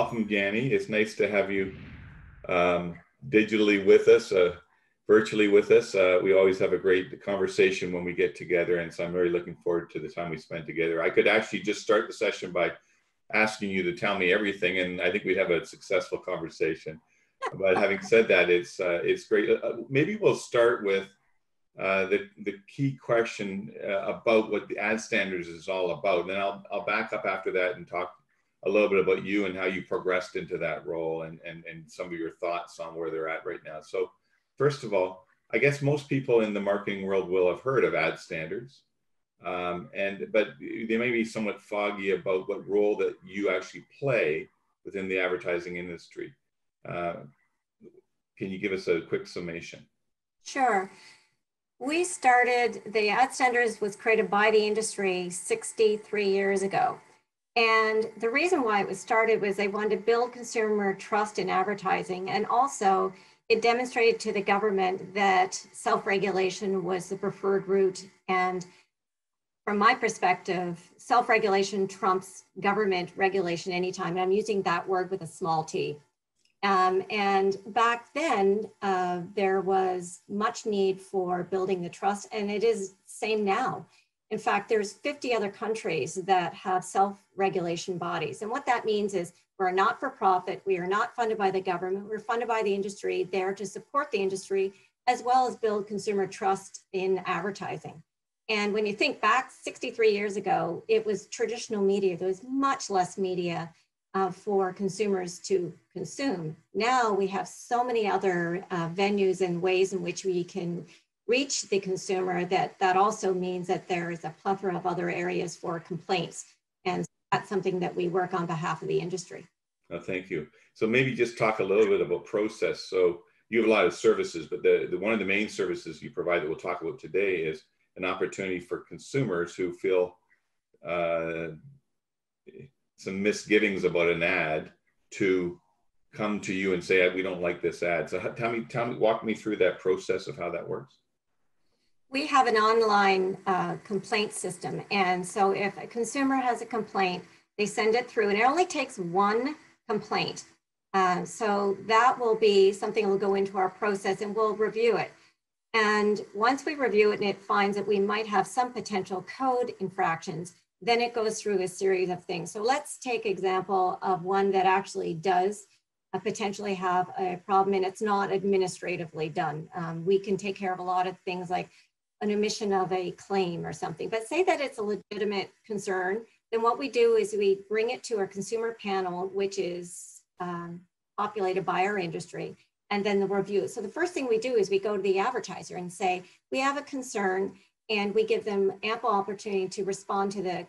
welcome, Jani. It's nice to have you digitally with us, virtually with us. We always have a great conversation when we get together, and so I'm really looking forward to the time we spend together. I could actually just start the session by asking you to tell me everything, and I think we'd have a successful conversation. But having said that, it's great. Maybe we'll start with the key question about what the ad standards is all about. And then I'll back up after that and talk a little bit about you and how you progressed into that role and some of your thoughts on where they're at right now. So first of all, I guess most people in the marketing world will have heard of ad standards, but they may be somewhat foggy about what role that you actually play within the advertising industry. Can you give us a quick summation? Sure. We started, the ad standards was created by the industry 63 years ago. And the reason why it was started was they wanted to build consumer trust in advertising. And also it demonstrated to the government that self-regulation was the preferred route. And from my perspective, self-regulation trumps government regulation anytime. And I'm using that word with a small t. And back then, there was much need for building the trust, and it is same now. In fact, there's 50 other countries that have self-regulation bodies. And what that means is we're a not-for-profit, we are not funded by the government, we're funded by the industry, there to support the industry, as well as build consumer trust in advertising. And when you think back 63 years ago, it was traditional media. There was much less media for consumers to consume. Now we have so many other venues and ways in which we can reach the consumer that also means that there is a plethora of other areas for complaints. And that's something that we work on behalf of the industry. Oh, thank you. So maybe just talk a little bit about process. So you have a lot of services, but one of the main services you provide that we'll talk about today is an opportunity for consumers who feel some misgivings about an ad to come to you and say, we don't like this ad. So walk me through that process of how that works. We have an online complaint system. And so if a consumer has a complaint, they send it through, and it only takes one complaint. So that will be something that will go into our process, and we'll review it. And once we review it and it finds that we might have some potential code infractions, then it goes through a series of things. So let's take example of one that actually does potentially have a problem, and it's not administratively done. We can take care of a lot of things like an omission of a claim or something, but say that it's a legitimate concern, then what we do is we bring it to our consumer panel, which is populated by our industry, and then the review. So the first thing we do is we go to the advertiser and say, we have a concern, and we give them ample opportunity to respond to the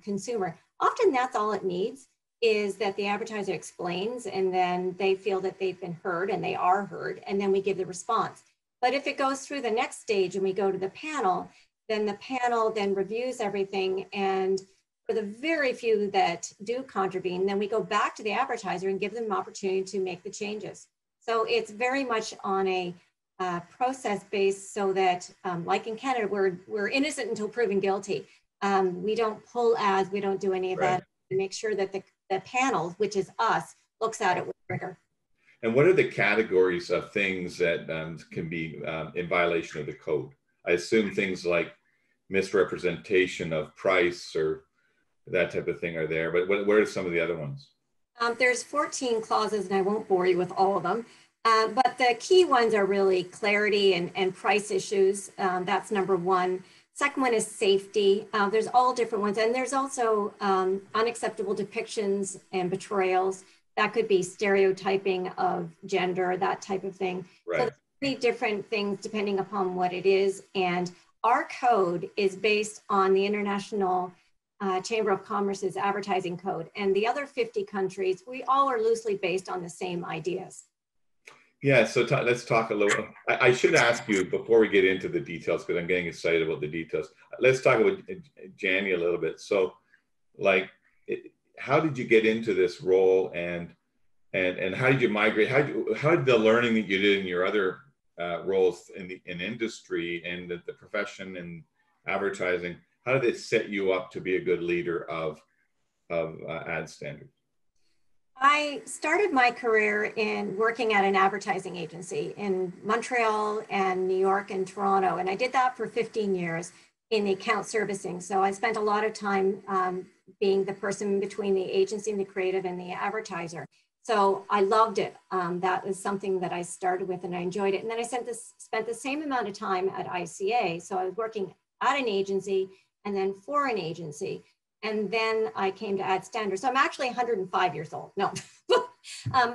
consumer. Often that's all it needs, is that the advertiser explains, and then they feel that they've been heard, and they are heard, and then we give the response. But if it goes through the next stage and we go to the panel, then the panel then reviews everything, and for the very few that do contravene, then we go back to the advertiser and give them an opportunity to make the changes. So it's very much on a process based, so that like in Canada, we're innocent until proven guilty. We don't pull ads, we don't do any of that. We make sure that the panel, which is us, looks at it with rigor. And what are the categories of things that can be in violation of the code? I assume things like misrepresentation of price or that type of thing are there, but what are some of the other ones? There's 14 clauses, and I won't bore you with all of them. But the key ones are really clarity and price issues. That's number one. Second one is safety. There's all different ones. And there's also unacceptable depictions and betrayals. That could be stereotyping of gender, that type of thing. Right. So there's many different things depending upon what it is. And our code is based on the International Chamber of Commerce's advertising code. And the other 50 countries, we all are loosely based on the same ideas. Yeah, so let's talk a little. I should ask you before we get into the details, because I'm getting excited about the details. Let's talk about Jani a little bit. So, like, how did you get into this role, and how did you migrate? How did the learning that you did in your other roles in industry and the profession and advertising, how did it set you up to be a good leader of ad standards? I started my career in working at an advertising agency in Montreal and New York and Toronto. And I did that for 15 years in the account servicing. So I spent a lot of time being the person between the agency and the creative and the advertiser. So I loved it. That was something that I started with and I enjoyed it. And then I spent the same amount of time at ICA. So I was working at an agency and then for an agency. And then I came to Ad Standard. So I'm actually 105 years old. No,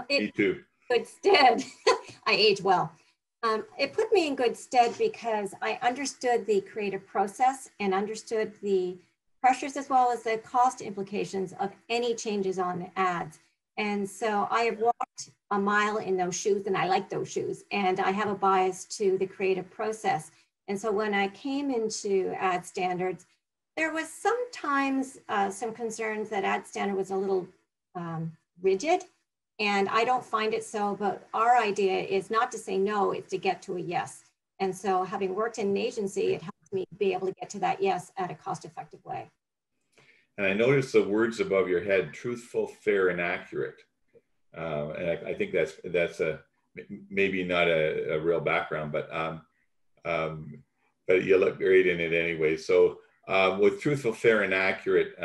Me too. Good stead. I age well. It put me in good stead because I understood the creative process and understood the pressures as well as the cost implications of any changes on the ads. And so I have walked a mile in those shoes and I like those shoes. And I have a bias to the creative process. And so when I came into Ad Standards, there was sometimes some concerns that Ad Standard was a little rigid, and I don't find it so, but our idea is not to say no, it's to get to a yes. And so having worked in an agency, it helps me be able to get to that yes at a cost-effective way. And I noticed the words above your head: truthful, fair, and accurate. And I think that's maybe not a real background, but you look great in it anyway. So with truthful, fair, and accurate,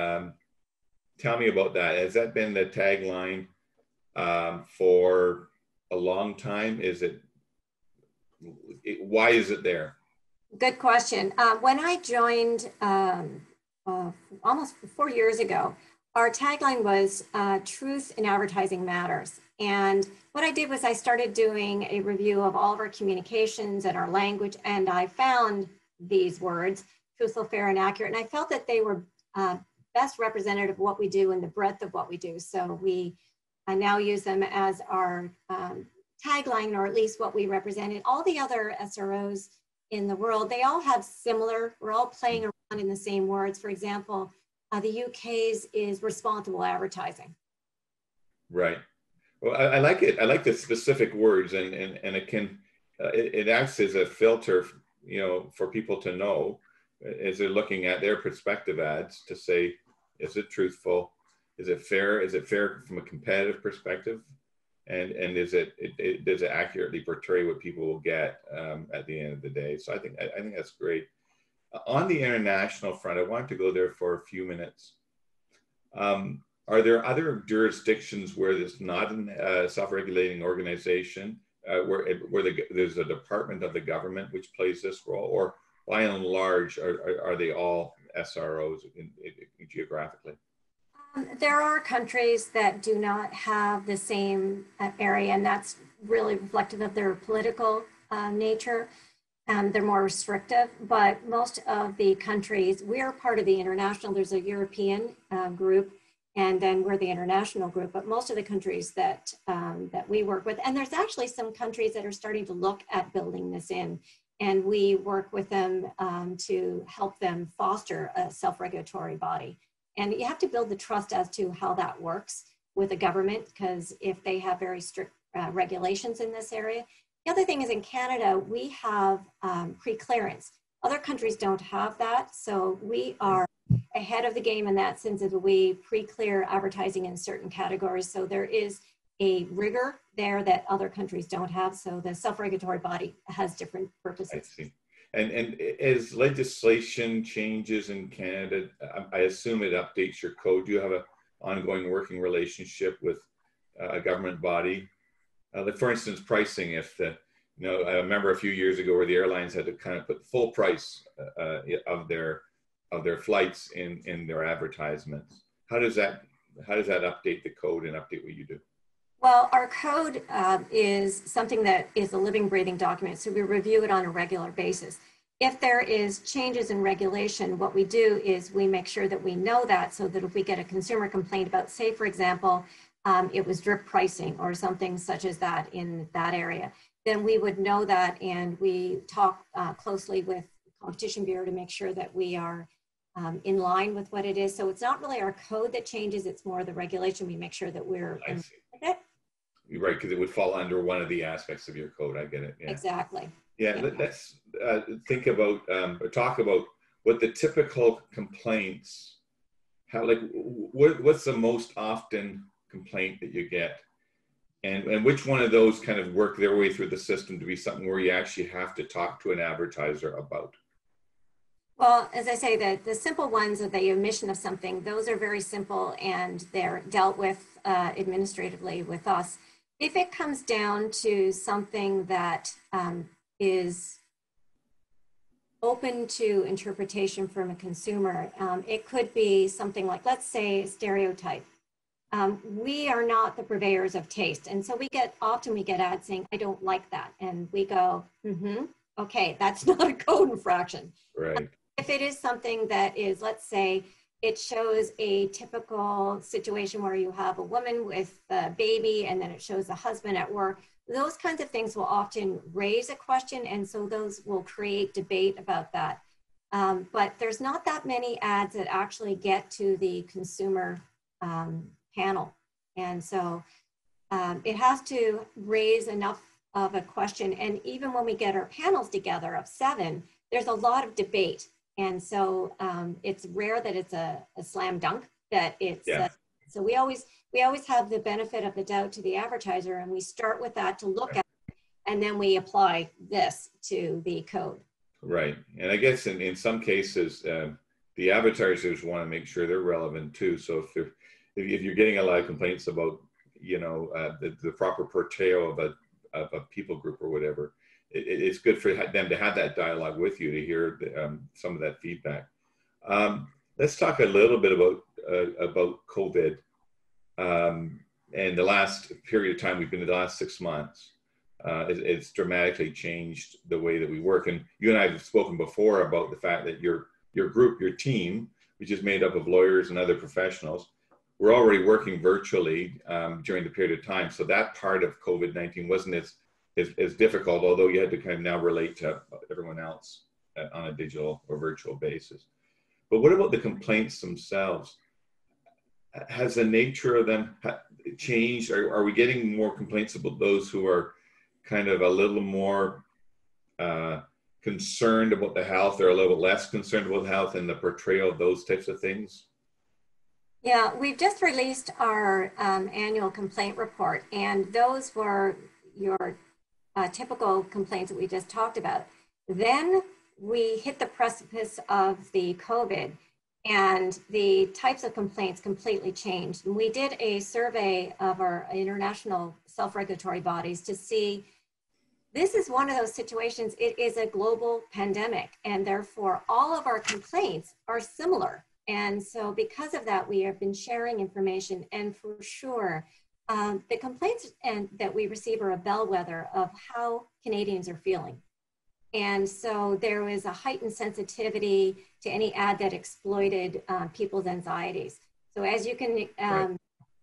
tell me about that. Has that been the tagline for a long time? Why is it there? Good question. When I joined almost 4 years ago, our tagline was truth in advertising matters. And what I did was I started doing a review of all of our communications and our language, and I found these words, truthful, fair, and accurate. And I felt that they were best representative of what we do and the breadth of what we do. So we now use them as our tagline, or at least what we represented. All the other SROs in the world, they all have similar, we're all playing around in the same words. For example, the UK's is responsible advertising. Right. Well, I like it. I like the specific words, and it acts as a filter, for people to know as they're looking at their prospective ads to say, is it truthful? Is it fair? Is it fair from a competitive perspective? And does it accurately portray what people will get at the end of the day? So I think that's great. On the international front, I want to go there for a few minutes. Are there other jurisdictions where there's not a self-regulating organization, where there's a department of the government which plays this role, or by and large, are they all SROs geographically? There are countries that do not have the same area, and that's really reflective of their political nature. They're more restrictive, but most of the countries, we're part of the international, there's a European group, and then we're the international group, but most of the countries that we work with, and there's actually some countries that are starting to look at building this in, and we work with them to help them foster a self-regulatory body. And you have to build the trust as to how that works with the government, because if they have very strict regulations in this area. The other thing is, in Canada, we have pre-clearance. Other countries don't have that, so we are ahead of the game in that sense that we pre-clear advertising in certain categories. So there is a rigor there that other countries don't have. So the self-regulatory body has different purposes. I see. And as legislation changes in Canada, I assume it updates your code. Do you have an ongoing working relationship with a government body? Like, for instance, pricing. If I remember a few years ago where the airlines had to kind of put full price of their flights in their advertisements. How does that update the code and update what you do? Well, our code is something that is a living, breathing document, so we review it on a regular basis. If there is changes in regulation, what we do is we make sure that we know that, so that if we get a consumer complaint about, say, for example, it was drip pricing or something such as that in that area, then we would know that, and we talk closely with Competition Bureau to make sure that we are in line with what it is. So it's not really our code that changes, it's more the regulation. We make sure that we're in with it. You're right, because it would fall under one of the aspects of your code. I get it. Yeah. Exactly. Yeah, yeah. Let's think about or talk about what the typical complaints, what's the most often complaint that you get, and which one of those kind of work their way through the system to be something where you actually have to talk to an advertiser about? Well, as I say, the simple ones are the omission of something. Those are very simple and they're dealt with administratively with us. If it comes down to something that is open to interpretation from a consumer, it could be something like, let's say, stereotype. We are not the purveyors of taste. And so often we get ads saying, I don't like that. And we go, okay, that's not a code infraction. Right. If it is something that is, let's say, it shows a typical situation where you have a woman with a baby and then it shows the husband at work, those kinds of things will often raise a question. And so those will create debate about that. But there's not that many ads that actually get to the consumer panel. And so it has to raise enough of a question. And even when we get our panels together of 7, there's a lot of debate. And so it's rare that it's a slam dunk, that it's, so we always have the benefit of the doubt to the advertiser, and we start with that to look at it, and then we apply this to the code. Right. And I guess in some cases, the advertisers want to make sure they're relevant too. So if you're getting a lot of complaints about, the proper portrayal of a people group or whatever, it's good for them to have that dialogue with you to hear some of that feedback. Let's talk a little bit about COVID and the last period of time we've been in the last 6 months. It's dramatically changed the way that we work. And you and I have spoken before about the fact that your group, your team, which is made up of lawyers and other professionals, we're already working virtually during the period of time. So that part of COVID-19 wasn't as difficult, although you had to kind of now relate to everyone else on a digital or virtual basis. But what about the complaints themselves? Has the nature of them changed? Are we getting more complaints about those who are kind of a little more concerned about the health, or a little less concerned about health, and the portrayal of those types of things? Yeah, we've just released our annual complaint report, and those were your typical complaints that we just talked about. Then we hit the precipice of the COVID, and the types of complaints completely changed. And we did a survey of our international self-regulatory bodies to see, this is one of those situations, it is a global pandemic, and therefore all of our complaints are similar. And so because of that, we have been sharing information, and for sure, the complaints that we receive are a bellwether of how Canadians are feeling. And so there was a heightened sensitivity to any ad that exploited people's anxieties. So as you can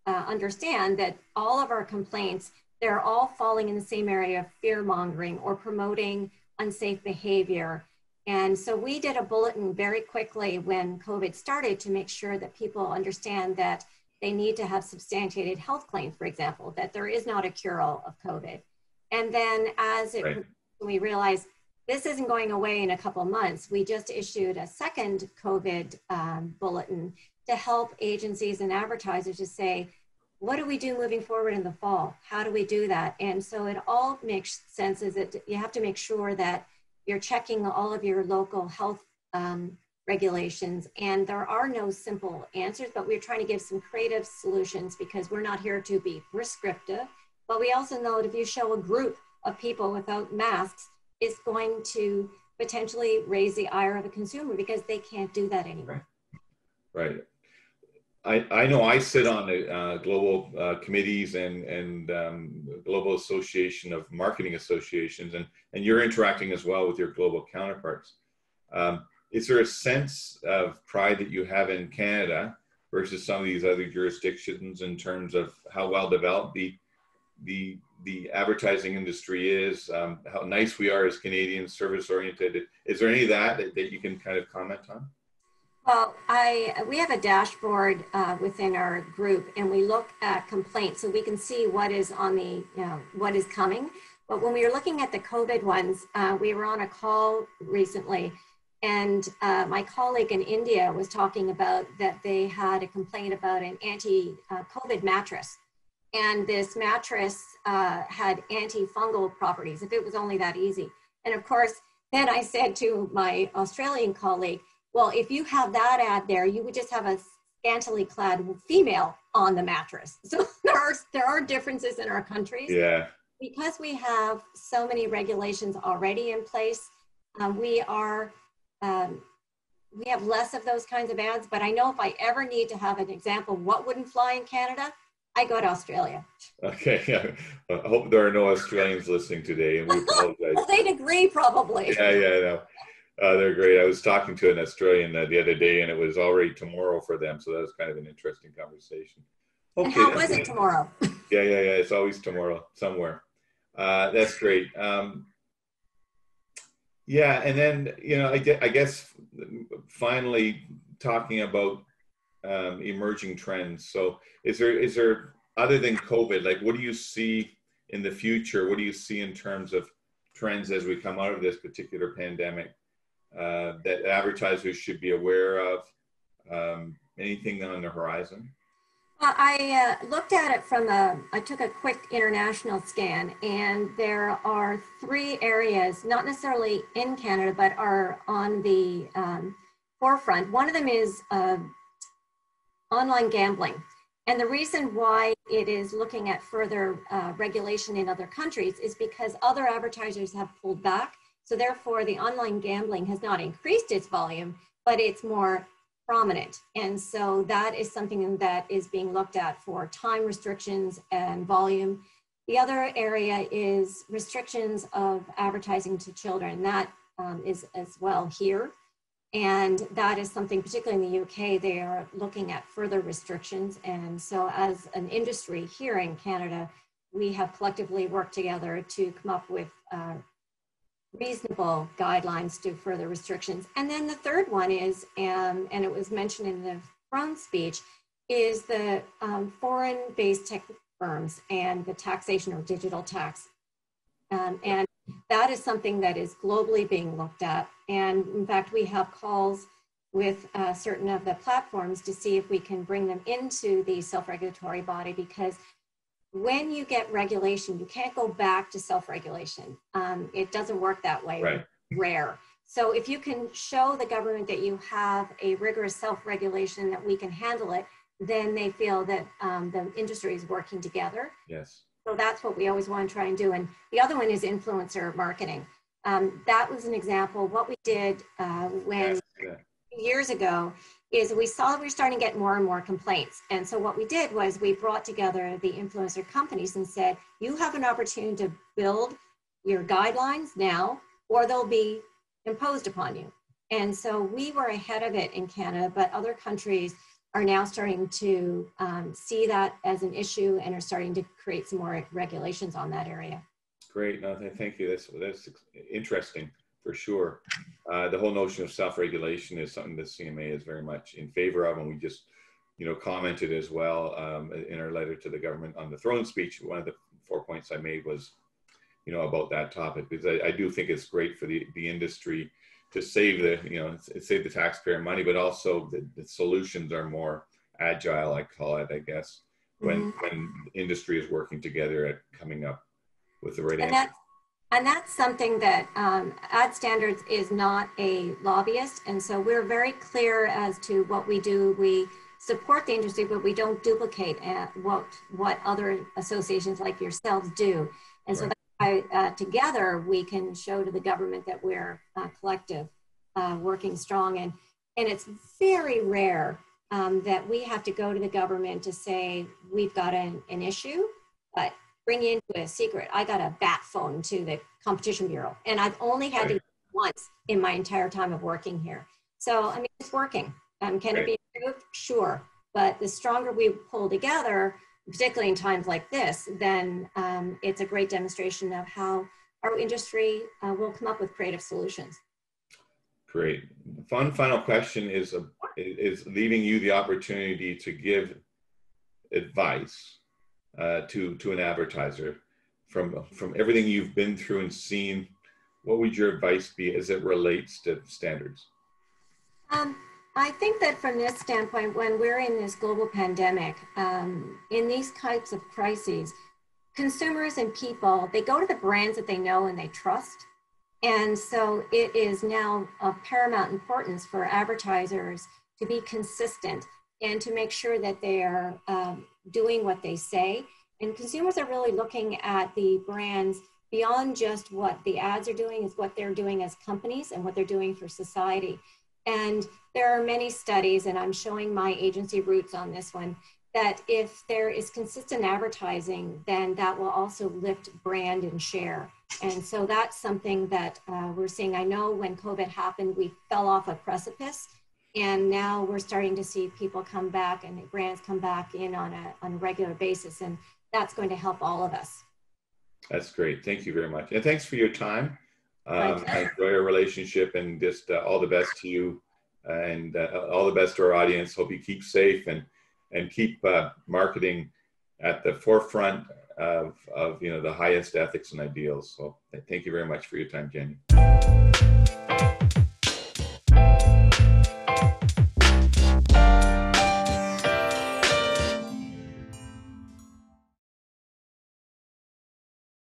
understand, that all of our complaints, they're all falling in the same area of fear mongering or promoting unsafe behavior. And so we did a bulletin very quickly when COVID started to make sure that people understand that they need to have substantiated health claims, for example, that there is not a cure-all of COVID. And then as we realized this isn't going away in a couple of months, we just issued a second COVID bulletin to help agencies and advertisers to say, what do we do moving forward in the fall? How do we do that? And so it all makes sense, is that you have to make sure that you're checking all of your local health regulations, and there are no simple answers, but we're trying to give some creative solutions, because we're not here to be prescriptive, but we also know that if you show a group of people without masks, it's going to potentially raise the ire of a consumer, because they can't do that anymore. Right. I know I sit on the global committees and global association of marketing associations, and you're interacting as well with your global counterparts. Is there a sense of pride that you have in Canada versus some of these other jurisdictions in terms of how well developed the advertising industry is, how nice we are as Canadians, service oriented? Is there any of that you can kind of comment on? Well, we have a dashboard within our group, and we look at complaints so we can see what is on the, what is coming. But when we were looking at the COVID ones, we were on a call recently, And my colleague in India was talking about that they had a complaint about an anti-COVID mattress. And this mattress had antifungal properties, if it was only that easy. And of course, then I said to my Australian colleague, well, if you have that ad there, you would just have a scantily clad female on the mattress. So there are differences in our countries. Yeah. Because we have so many regulations already in place, we have less of those kinds of ads. But I know if I ever need to have an example of what wouldn't fly in Canada, I go to Australia. Okay. Yeah. I hope there are no Australians listening today, and we apologize. Well, they'd agree, probably. Yeah, I know. They're great. I was talking to an Australian the other day, and it was already tomorrow for them. So that was kind of an interesting conversation. Okay. And how was it tomorrow? Yeah. It's always tomorrow somewhere. That's great. Yeah, and then I guess finally talking about emerging trends. So is there other than COVID, like what do you see in the future? What do you see in terms of trends as we come out of this particular pandemic that advertisers should be aware of? Anything on the horizon? I looked at it I took a quick international scan, and there are 3 areas, not necessarily in Canada, but are on the forefront. One of them is online gambling. And the reason why it is looking at further regulation in other countries is because other advertisers have pulled back. So therefore, the online gambling has not increased its volume, but it's more prominent. And so that is something that is being looked at for time restrictions and volume. The other area is restrictions of advertising to children. That is as well here. And that is something, particularly in the UK, they are looking at further restrictions. And so as an industry here in Canada, we have collectively worked together to come up with reasonable guidelines to further restrictions. And then the third one is, and it was mentioned in the throne speech, is the foreign-based tech firms and the taxation or digital tax. And that is something that is globally being looked at. And in fact, we have calls with certain of the platforms to see if we can bring them into the self-regulatory body, because when you get regulation, you can't go back to self-regulation. It doesn't work that way. Right. Rare. So if you can show the government that you have a rigorous self-regulation, that we can handle it, then they feel that the industry is working together. Yes. So that's what we always want to try and do. And the other one is influencer marketing. That was an example. What we did years ago is we saw that we were starting to get more and more complaints. And so what we did was we brought together the influencer companies and said, you have an opportunity to build your guidelines now, or they'll be imposed upon you. And so we were ahead of it in Canada, but other countries are now starting to see that as an issue and are starting to create some more regulations on that area. Great, no, thank you. That's interesting for sure. The whole notion of self-regulation is something that CMA is very much in favor of, and we just, commented as well in our letter to the government on the throne speech. One of the 4 points I made was, about that topic, because I do think it's great for the industry to save save the taxpayer money, but also the solutions are more agile, I call it, I guess, when industry is working together at coming up with the right answer. And that's something that Ad Standards is not a lobbyist. And so we're very clear as to what we do. We support the industry, but we don't duplicate what other associations like yourselves do. And so together we can show to the government that we're collective, working strong. And it's very rare that we have to go to the government to say, we've got an issue, but bring you into a secret. I got a bat phone to the Competition Bureau, and I've only had to do it once in my entire time of working here. So, it's working. Can it be improved? Sure. But the stronger we pull together, particularly in times like this, then it's a great demonstration of how our industry will come up with creative solutions. Great. Final question is leaving you the opportunity to give advice to an advertiser from everything you've been through and seen. what would your advice be as it relates to standards? I think that from this standpoint, when we're in this global pandemic, in these types of crises, consumers and people, they go to the brands that they know and they trust. And so it is now of paramount importance for advertisers to be consistent and to make sure that they are doing what they say. And consumers are really looking at the brands beyond just what the ads are doing, is what they're doing as companies and what they're doing for society. And there are many studies, and I'm showing my agency roots on this one, that if there is consistent advertising, then that will also lift brand and share. And so that's something that we're seeing. I know when COVID happened, we fell off a precipice, and now we're starting to see people come back and brands come back in on a regular basis, and that's going to help all of us. That's great. Thank you very much. And thanks for your time. I enjoy our relationship, and just all the best to you, and all the best to our audience. Hope you keep safe and keep marketing at the forefront of the highest ethics and ideals. So thank you very much for your time, Jani.